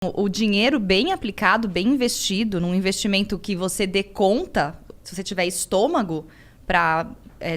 O dinheiro bem aplicado, bem investido, num investimento que você dê conta, se você tiver estômago, para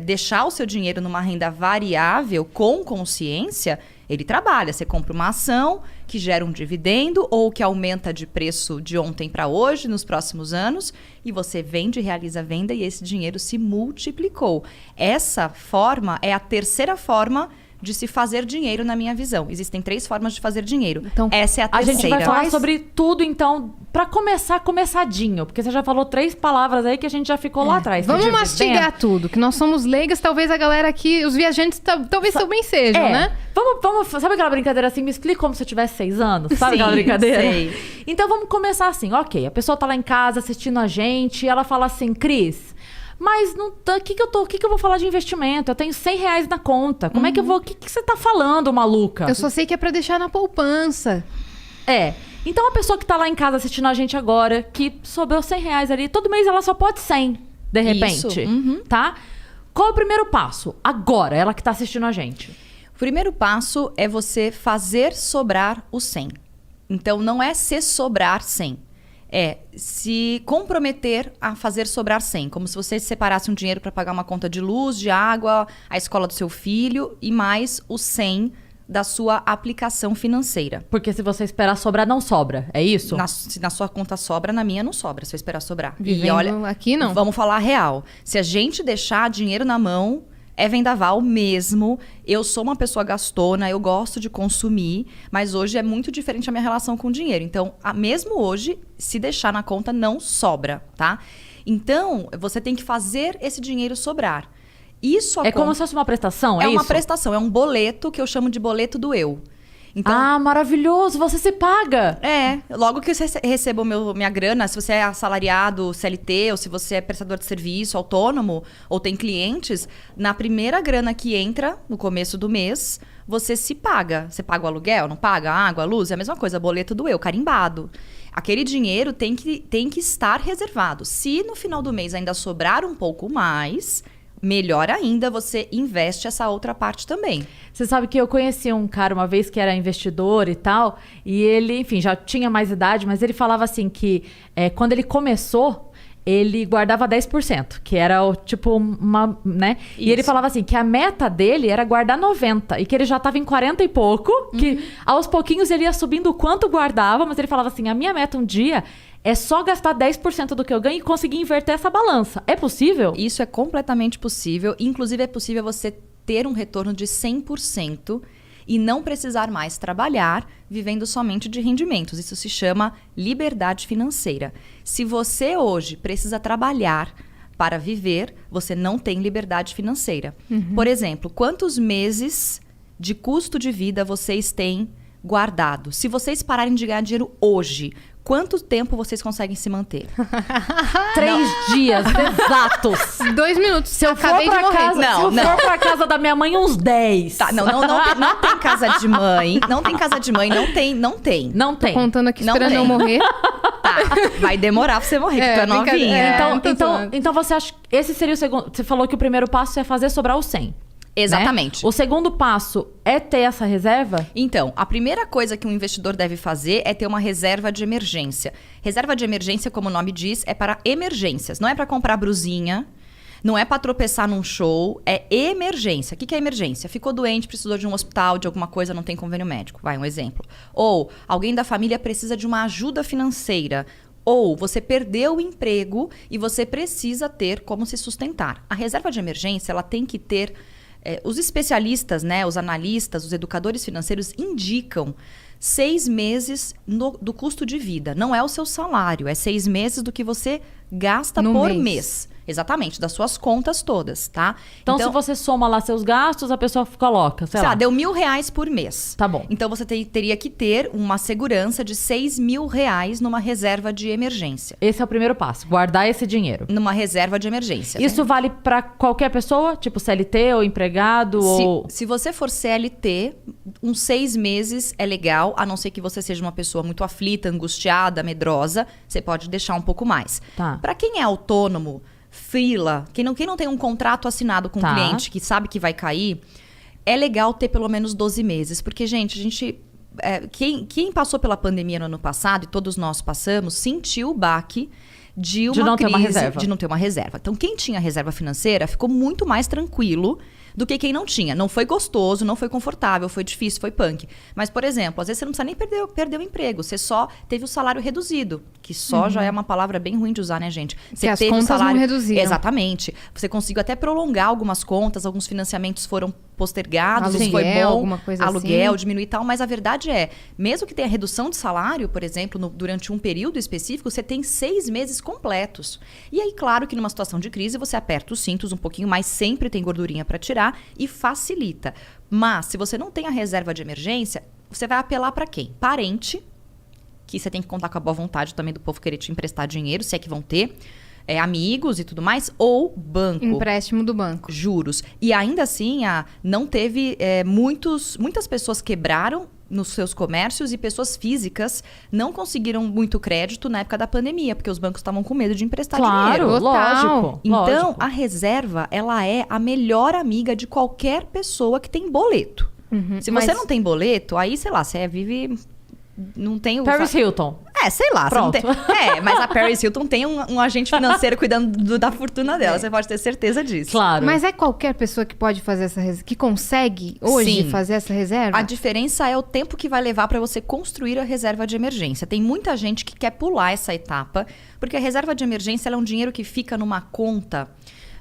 deixar o seu dinheiro numa renda variável com consciência, ele trabalha. Você compra uma ação que gera um dividendo ou que aumenta de preço de ontem para hoje, nos próximos anos, e você vende, realiza a venda e esse dinheiro se multiplicou. Essa forma é a terceira forma de se fazer dinheiro na minha visão. Existem 3 formas de fazer dinheiro. Então, essa é a terceira. A gente vai falar sobre tudo, então, pra começar, começadinho. Porque você já falou 3 palavras aí que a gente já ficou lá atrás. Vamos mastigar tudo, que nós somos leigas, talvez a galera aqui, os viajantes talvez também sejam, né? Vamos, sabe aquela brincadeira assim? Me explica como se eu tivesse 6 anos, sabe? Sim, aquela brincadeira? sei. Então vamos começar assim, ok, a pessoa tá lá em casa assistindo a gente e ela fala assim, Cris, mas o que eu vou falar de investimento? Eu tenho R$100 na conta. Como é que eu vou... O que você tá falando, maluca? Eu só sei que é pra deixar na poupança. Então a pessoa que tá lá em casa assistindo a gente agora, que sobrou R$100 ali, todo mês ela só pode 100, de repente. Isso. Tá? Qual é o primeiro passo? Agora, ela que tá assistindo a gente. O primeiro passo é você fazer sobrar o 100. Então, não é se sobrar 100. É se comprometer a fazer sobrar 100. Como se você separasse um dinheiro para pagar uma conta de luz, de água, a escola do seu filho e mais o 100 da sua aplicação financeira. Porque se você esperar sobrar, não sobra. É isso? Se na sua conta sobra, na minha não sobra, se eu esperar sobrar. Vivendo e olha, aqui não. Vamos falar real. Se a gente deixar dinheiro na mão, é vendaval mesmo. Eu sou uma pessoa gastona, eu gosto de consumir, mas hoje é muito diferente a minha relação com o dinheiro. Então, mesmo hoje, se deixar na conta, não sobra, tá? Então, você tem que fazer esse dinheiro sobrar. Isso como se fosse uma prestação, é isso? É uma prestação, é um boleto que eu chamo de boleto do eu. Então, maravilhoso, você se paga. Logo que você receba minha grana, se você é assalariado, CLT, ou se você é prestador de serviço, autônomo, ou tem clientes, na primeira grana que entra, no começo do mês, você se paga. Você paga o aluguel, não paga? A água, a luz, é a mesma coisa, boleto do eu, carimbado. Aquele dinheiro tem que estar reservado. Se no final do mês ainda sobrar um pouco mais... melhor ainda, você investe essa outra parte também. Você sabe que eu conheci um cara uma vez que era investidor e tal, e ele, enfim, já tinha mais idade, mas ele falava assim que quando ele começou, ele guardava 10%, que era tipo uma, né? Isso. E ele falava assim, que a meta dele era guardar 90%, e que ele já estava em 40 e pouco, que aos pouquinhos ele ia subindo o quanto guardava, mas ele falava assim, a minha meta um dia... é só gastar 10% do que eu ganho e conseguir inverter essa balança. É possível? Isso é completamente possível. Inclusive, é possível você ter um retorno de 100% e não precisar mais trabalhar vivendo somente de rendimentos. Isso se chama liberdade financeira. Se você hoje precisa trabalhar para viver, você não tem liberdade financeira. Por exemplo, quantos meses de custo de vida vocês têm guardado? Se vocês pararem de ganhar dinheiro hoje... quanto tempo vocês conseguem se manter? 3 dias exatos. 2 minutos. Se eu for pra casa, for pra casa da minha mãe, uns 10. Tá, não tem casa de mãe. Não tem casa de mãe, não tem. Não tem. Tô contando aqui esperando eu morrer. Tá, vai demorar pra você morrer, porque tu é novinha. Então você acha que esse seria o segundo... Você falou que o primeiro passo é fazer sobrar o 100. Exatamente. Né? O segundo passo é ter essa reserva? Então, a primeira coisa que um investidor deve fazer é ter uma reserva de emergência. Reserva de emergência, como o nome diz, é para emergências. Não é para comprar brusinha, não é para tropeçar num show, é emergência. O que é emergência? Ficou doente, precisou de um hospital, de alguma coisa, não tem convênio médico. Vai, um exemplo. Ou alguém da família precisa de uma ajuda financeira. Ou você perdeu o emprego e você precisa ter como se sustentar. A reserva de emergência, ela tem que ter... os especialistas, né, os analistas, os educadores financeiros indicam 6 meses do custo de vida. Não é o seu salário, é 6 meses do que você gasta por mês. Exatamente, das suas contas todas, tá? Então se você soma lá seus gastos, a pessoa coloca, sei lá. Deu R$1.000 por mês. Tá bom. Então você teria que ter uma segurança de R$6.000 numa reserva de emergência. Esse é o primeiro passo, guardar esse dinheiro. Numa reserva de emergência. Isso vale pra qualquer pessoa? Tipo CLT ou empregado? Se você for CLT, uns 6 meses é legal, a não ser que você seja uma pessoa muito aflita, angustiada, medrosa, você pode deixar um pouco mais. Tá. Pra quem é autônomo, freela, quem não tem um contrato assinado com o cliente, que sabe que vai cair, é legal ter pelo menos 12 meses. Porque, gente, a gente quem passou pela pandemia no ano passado, e todos nós passamos, sentiu o baque de não ter uma crise, reserva. de não ter uma reserva. Então, quem tinha reserva financeira ficou muito mais tranquilo do que quem não tinha. Não foi gostoso, não foi confortável, foi difícil, foi punk. Mas, por exemplo, às vezes você não precisa nem perder o emprego, você só teve o salário reduzido, que só já é uma palavra bem ruim de usar, né, gente? Você as teve contas o salário não reduziram. Exatamente. Você conseguiu até prolongar algumas contas, alguns financiamentos foram postergados, isso foi Aluguel, bom, alguma coisa aluguel, assim. diminuir e tal, mas a verdade é, mesmo que tenha redução de salário, por exemplo, durante um período específico, você tem 6 meses completos. E aí, claro que numa situação de crise, você aperta os cintos um pouquinho mais, sempre tem gordurinha para tirar e facilita. Mas, se você não tem a reserva de emergência, você vai apelar para quem? Parente, que você tem que contar com a boa vontade também do povo querer te emprestar dinheiro, se é que vão ter, amigos e tudo mais, ou banco. Empréstimo do banco. Juros. E ainda assim, não teve... muitas pessoas quebraram nos seus comércios e pessoas físicas não conseguiram muito crédito na época da pandemia, porque os bancos estavam com medo de emprestar dinheiro. Claro, Total. lógico. Então, lógico. a reserva, ela é a melhor amiga de qualquer pessoa que tem boleto. Se você mas- não tem boleto, aí, sei lá, você vive... Não tem o... Paris Hilton. sei lá. Você não Pronto. tem... mas a Paris Hilton tem um agente financeiro cuidando da fortuna dela. Você pode ter certeza disso. Claro. Mas é qualquer pessoa que pode fazer essa reserva, que consegue hoje Sim. fazer essa reserva? A diferença é o tempo que vai levar para você construir a reserva de emergência. Tem muita gente que quer pular essa etapa, porque a reserva de emergência ela é um dinheiro que fica numa conta,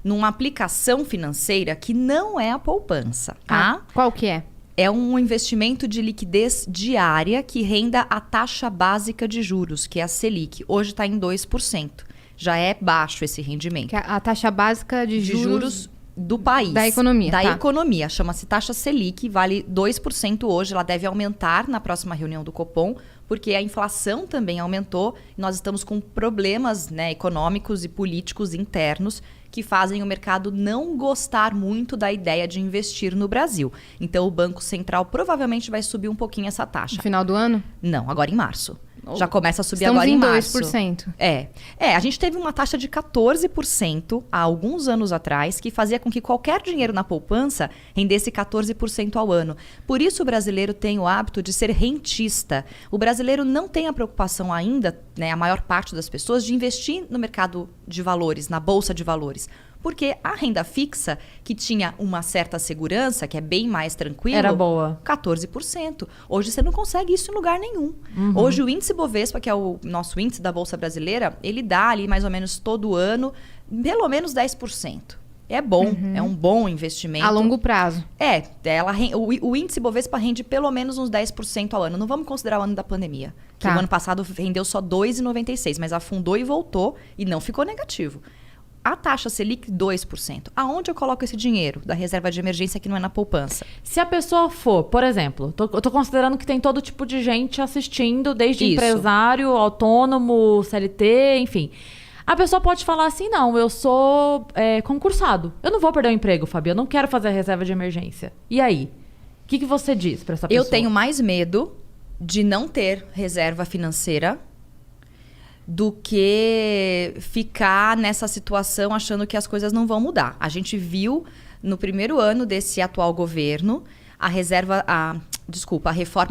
numa aplicação financeira que não é a poupança, tá? Qual que é? É um investimento de liquidez diária que renda a taxa básica de juros, que é a Selic. Hoje está em 2%. Já é baixo esse rendimento. Que é a taxa básica de De juros do país. da economia, Da tá. economia. Chama-se taxa Selic, vale 2% hoje. Ela deve aumentar na próxima reunião do Copom, porque a inflação também aumentou. Nós estamos com problemas, né, econômicos e políticos internos que fazem o mercado não gostar muito da ideia de investir no Brasil. Então, o Banco Central provavelmente vai subir um pouquinho essa taxa. no final do ano? Não, agora em março. Já começa a subir Estamos agora em março. 2%. A gente teve uma taxa de 14% há alguns anos atrás, que fazia com que qualquer dinheiro na poupança rendesse 14% ao ano. Por isso o brasileiro tem o hábito de ser rentista. O brasileiro não tem a preocupação ainda, né, a maior parte das pessoas, de investir no mercado de valores, na bolsa de valores. Porque a renda fixa, que tinha uma certa segurança, que é bem mais tranquilo... Era boa. 14%. Hoje você não consegue isso em lugar nenhum. Hoje o índice Bovespa, que é o nosso índice da Bolsa Brasileira, ele dá ali mais ou menos todo ano, pelo menos 10%. É bom, é um bom investimento. A longo prazo. O índice Bovespa rende pelo menos uns 10% ao ano. Não vamos considerar o ano da pandemia. Que Tá. o ano passado rendeu só 2,96%, mas afundou e voltou e não ficou negativo. A taxa Selic, 2%. Aonde eu coloco esse dinheiro da reserva de emergência que não é na poupança? Se a pessoa for, por exemplo, eu tô considerando que tem todo tipo de gente assistindo, desde Isso. empresário, autônomo, CLT, enfim. A pessoa pode falar assim, não, eu sou concursado. Eu não vou perder o emprego, Fabio, eu não quero fazer a reserva de emergência. E aí? O que você diz pra essa pessoa? Eu tenho mais medo de não ter reserva financeira do que ficar nessa situação achando que as coisas não vão mudar. A gente viu no primeiro ano desse atual governo a reforma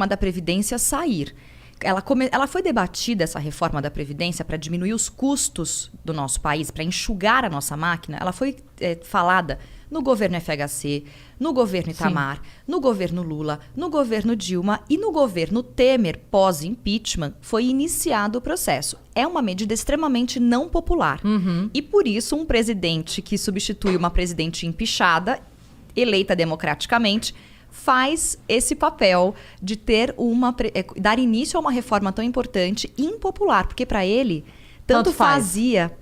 da Previdência sair. Ela foi debatida, essa reforma da Previdência, para diminuir os custos do nosso país, para enxugar a nossa máquina. Ela foi falada no governo FHC, no governo Itamar, no governo Lula, no governo Dilma e no governo Temer, pós-impeachment, foi iniciado o processo. É uma medida extremamente não popular. E por isso, um presidente que substitui uma presidente empichada, eleita democraticamente, faz esse papel de ter dar início a uma reforma tão importante e impopular, porque para ele tanto faz. fazia.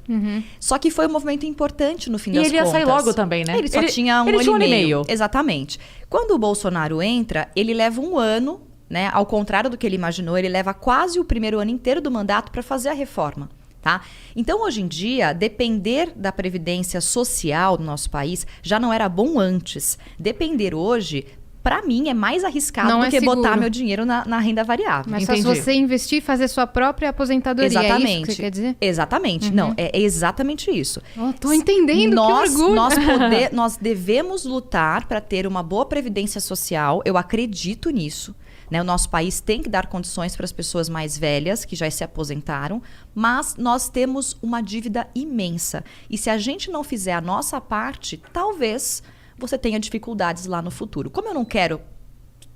Só que foi um movimento importante no fim das E ele ia contas. sair logo também, né? Ele só tinha um ele ano tinha e meio. meio. Exatamente. Quando o Bolsonaro entra, ele leva um ano, né? Ao contrário do que ele imaginou, ele leva quase o primeiro ano inteiro do mandato para fazer a reforma. Tá? Então, hoje em dia, depender da previdência social do nosso país já não era bom antes. Depender hoje, para mim, é mais arriscado Não do é que seguro. botar meu dinheiro na renda variável. Mas só se Entendi. você investir e fazer sua própria aposentadoria. Exatamente. É isso que você quer dizer? Exatamente. Não, é exatamente isso. Oh, tô entendendo, nós, que orgulho. nós devemos lutar para ter uma boa previdência social. Eu acredito nisso. né? O nosso país tem que dar condições para as pessoas mais velhas, que já se aposentaram, mas nós temos uma dívida imensa. E se a gente não fizer a nossa parte, talvez você tenha dificuldades lá no futuro. Como eu não quero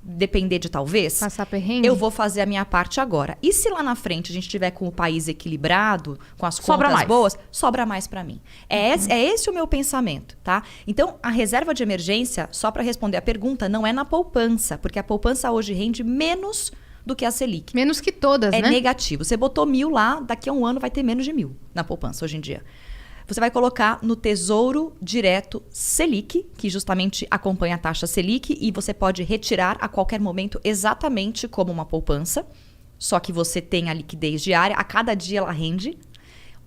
depender de talvez, Passar perrengue? eu vou fazer a minha parte agora. E se lá na frente a gente tiver com o país equilibrado, com as Sobra contas mais. boas, sobra mais para mim. É esse o meu pensamento, tá? Então, a reserva de emergência, só para responder a pergunta, não é na poupança, porque a poupança hoje rende menos do que a Selic. Menos que todas, É né? negativo. Você botou 1.000 lá, daqui a um ano vai ter menos de 1.000 na poupança hoje em dia. Você vai colocar no Tesouro Direto Selic, que justamente acompanha a taxa Selic, e você pode retirar a qualquer momento exatamente como uma poupança, só que você tem a liquidez diária, a cada dia ela rende,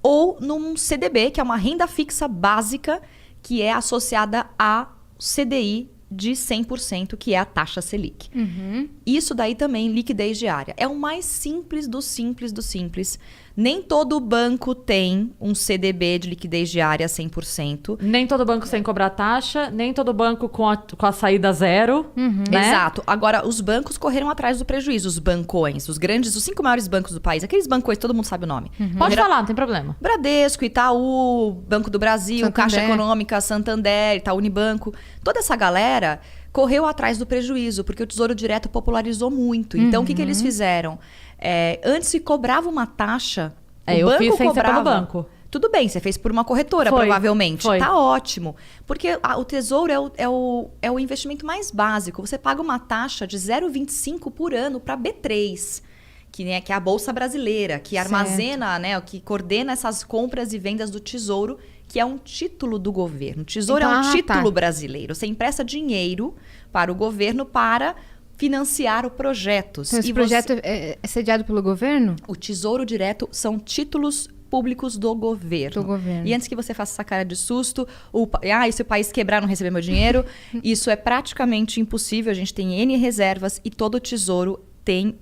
ou num CDB, que é uma renda fixa básica, que é associada a CDI de 100%, que é a taxa Selic. Isso daí também, liquidez diária. É o mais simples do simples do simples. Nem todo banco tem um CDB de liquidez diária 100%. Nem todo banco sem cobrar taxa, nem todo banco com a saída zero, né? Exato. Agora, os bancos correram atrás do prejuízo. Os bancões, os 5 maiores bancos do país. Aqueles bancões, todo mundo sabe o nome. Pode falar, não tem problema. Bradesco, Itaú, Banco do Brasil, Santander. Caixa Econômica, Santander, Itaú Unibanco. Toda essa galera correu atrás do prejuízo, porque o Tesouro Direto popularizou muito. Então, o que eles fizeram? Antes se cobrava uma taxa, Eu fiz sem ser pelo banco. Tudo bem, você fez por uma corretora, Foi, provavelmente. foi. Tá ótimo. Porque o Tesouro é o investimento mais básico. Você paga uma taxa de 0,25 por ano para B3, que é a Bolsa Brasileira, que armazena, né, que coordena essas compras e vendas do Tesouro, que é um título do governo. O Tesouro Então, é um título tá. brasileiro. Você empresta dinheiro para o governo para financiar projetos. Então, esse E projeto é sediado pelo governo? o Tesouro Direto são títulos públicos do governo. Do governo. E antes que você faça essa cara de susto, e se o país quebrar, não receber meu dinheiro, isso é praticamente impossível. A gente tem N reservas e todo o Tesouro tem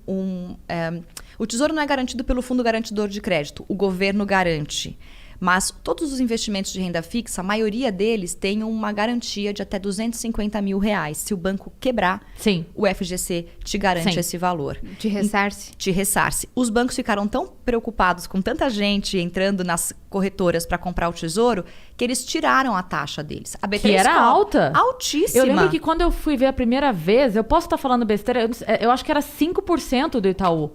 o Tesouro não é garantido pelo Fundo Garantidor de Crédito, o governo garante. Mas todos os investimentos de renda fixa, a maioria deles tem uma garantia de até R$250 mil. Se o banco quebrar, Sim. o FGC te garante Sim. esse valor. De ressarce? Te ressarce. Os bancos ficaram tão preocupados com tanta gente entrando nas corretoras para comprar o Tesouro que eles tiraram a taxa deles. A B3 Que era alta. Altíssima. Eu lembro que quando eu fui ver a primeira vez, eu posso estar falando besteira, eu acho que era 5% do Itaú.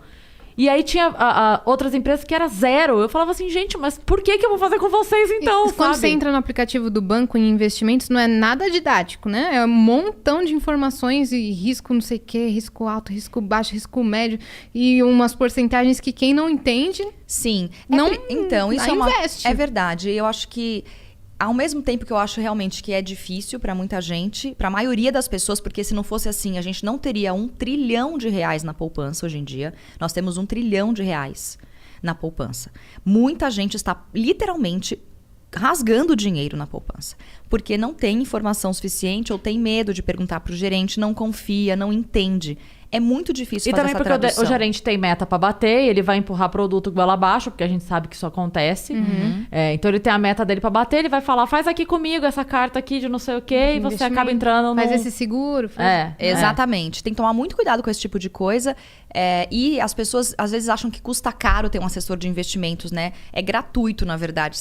E aí tinha outras empresas que era zero. Eu falava assim, gente, mas por que eu vou fazer com vocês então, E quando sabe? você entra no aplicativo do banco em investimentos, não é nada didático, né? É um montão de informações e risco não sei o quê, risco alto, risco baixo, risco médio. E umas porcentagens que quem não entende... Sim. Não Então, isso investe. É verdade. Eu acho que, ao mesmo tempo que eu acho realmente que é difícil para muita gente, para a maioria das pessoas, porque se não fosse assim, a gente não teria R$1 trilhão na poupança hoje em dia. Nós temos R$1 trilhão na poupança. Muita gente está literalmente rasgando dinheiro na poupança, porque não tem informação suficiente ou tem medo de perguntar para o gerente, não confia, não entende. É muito difícil E fazer também essa porque tradução. o gerente tem meta pra bater, e ele vai empurrar produto goela abaixo, porque a gente sabe que isso acontece. Então ele tem a meta dele pra bater, ele vai falar, faz aqui comigo essa carta aqui de não sei o quê, e você acaba entrando no... Faz esse seguro. Faz... Exatamente. Tem que tomar muito cuidado com esse tipo de coisa. E as pessoas, às vezes, acham que custa caro ter um assessor de investimentos, né? É gratuito, na verdade.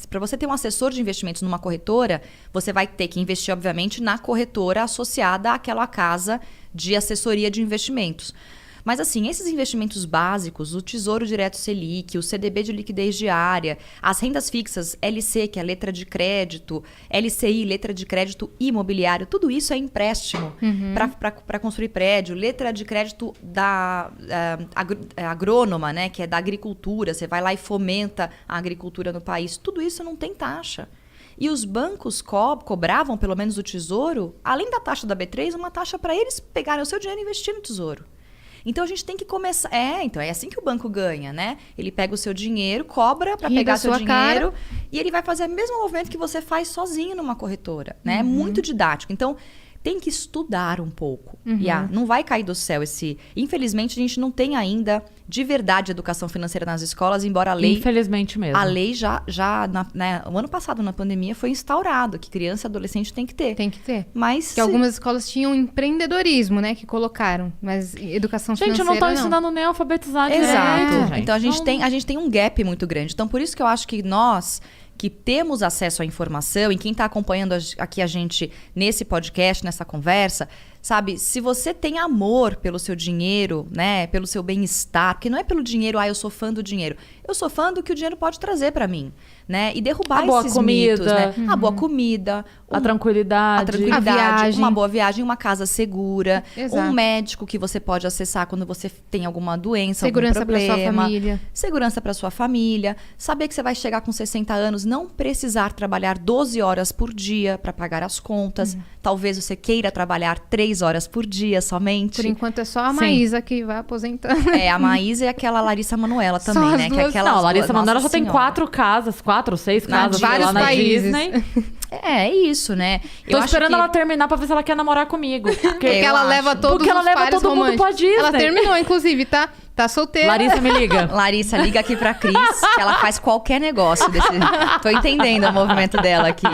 Para você ter um assessor de investimentos numa corretora, você vai ter que investir, obviamente, na corretora associada àquela casa de assessoria de investimentos. Mas assim, esses investimentos básicos, o Tesouro Direto Selic, o CDB de liquidez diária, as rendas fixas, LC, que é a letra de crédito, LCI, letra de crédito imobiliário, tudo isso é empréstimo para construir prédio, letra de crédito da agrônoma, né, que é da agricultura, você vai lá e fomenta a agricultura no país, tudo isso não tem taxa. E os bancos cobravam, pelo menos o Tesouro, além da taxa da B3, uma taxa para eles pegarem o seu dinheiro e investir no Tesouro. Então a gente tem que começar. Então é assim que o banco ganha, né? Ele pega o seu dinheiro, cobra para pegar seu dinheiro e ele vai fazer o mesmo movimento que você faz sozinho numa corretora, né? É muito didático. Então, tem que estudar um pouco. Não vai cair do céu esse... Infelizmente, a gente não tem ainda, de verdade, educação financeira nas escolas, embora a lei... Infelizmente mesmo. A lei o ano passado, na pandemia, foi instaurado que criança e adolescente tem que ter. Tem que ter. Mas... Que algumas escolas tinham empreendedorismo, né? Que colocaram. Mas educação financeira, não estão ensinando nem a alfabetizar Exato. direito, gente. Então, a gente tem um gap muito grande. Então, por isso que eu acho que nós... que temos acesso à informação, e quem está acompanhando aqui a gente nesse podcast, nessa conversa, sabe? Se você tem amor pelo seu dinheiro, né? Pelo seu bem-estar, porque não é pelo dinheiro, eu sou fã do dinheiro. Eu sou fã do que o dinheiro pode trazer para mim, né? E derrubar esses mitos, né? A boa comida, a tranquilidade, a viagem. Uma boa viagem, uma casa segura, Exato. um médico que você pode acessar quando você tem alguma doença, Segurança algum problema. para sua família. Segurança para sua família. Saber que você vai chegar com 60 anos, não precisar trabalhar 12 horas por dia para pagar as contas. Talvez você queira trabalhar 3 horas por dia somente. Por enquanto é só a Maísa que vai aposentando. A Maísa e aquela Larissa Manoela também, Só né? as Que duas. Não, a Larissa Manoela já tem 4 casas, 4 ou 6 casas vários lá na países. Disney. É isso, né? Tô esperando ela terminar pra ver se ela quer namorar comigo. Porque ela leva todos Porque ela os leva pares todo mundo românticos. pra Disney. Ela terminou, inclusive, tá? Tá solteira. Larissa, me liga. Larissa, liga aqui pra Cris, que ela faz qualquer negócio desse... Tô entendendo o movimento dela aqui.